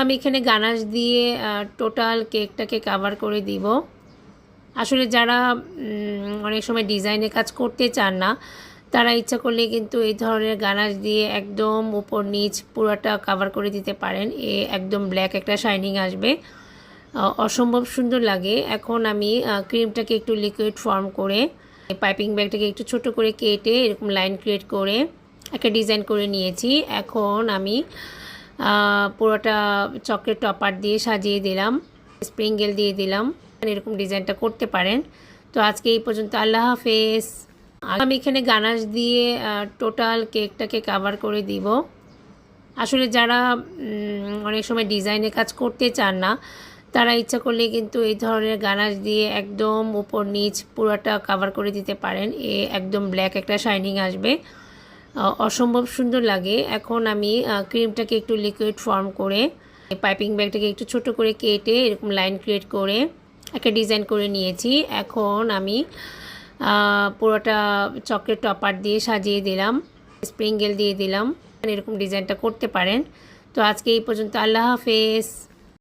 আমি এখানে গানাশ দিয়ে টোটাল কেকটাকে কভার করে দিব। আসলে যারা অনেক সময় ডিজাইনে কাজ করতে চান না, তারা ইচ্ছা করলে কিন্তু এই ধরনের গানাশ দিয়ে একদম উপর নিচ পুরোটা কভার করে দিতে পারেন। একদম ব্ল্যাক একটা শাইনিং আসবে, অসম্ভব সুন্দর লাগে। এখন আমি ক্রিমটাকে একটু লিকুইড ফর্ম করে পাইপিং ব্যাগটাকে একটু ছোট করে কেটে এরকম লাইন ক্রিয়েট করে একটা ডিজাইন করে নিয়েছি। এখন আমি পুরোটা চকলেট টপার দিয়ে সাজিয়ে দিলাম, স্প্রিঙ্গেল দিয়ে দিলাম। এরকম ডিজাইনটা করতে পারেন। তো আজকে এই পর্যন্ত, আল্লাহ হাফেজ। আমি এখানে গানাশ দিয়ে টোটাল কেকটাকে কভার করে দিব। আসলে যারা অনেক সময় ডিজাইনে কাজ করতে চান না, তারা ইচ্ছা করলে কিন্তু এই ধরনের গানাশ দিয়ে একদম উপর নিচ পুরোটা কভার করে দিতে পারেন। একদম ব্ল্যাক একটা শাইনিং আসবে, অসম্ভব সুন্দর লাগে। এখন আমি ক্রিমটাকে একটু লিকুইড ফর্ম করে পাইপিং ব্যাগটাকে একটু ছোট করে কেটে এরকম লাইন ক্রিয়েট করে একটা ডিজাইন করে নিয়েছি। এখন আমি পুরোটা চকলেট টপার দিয়ে সাজিয়ে দিলাম, স্প্রিঙ্গেল দিয়ে দিলাম। এরকম ডিজাইনটা করতে পারেন। তো আজকে এই পর্যন্ত, আল্লাহ হাফেজ।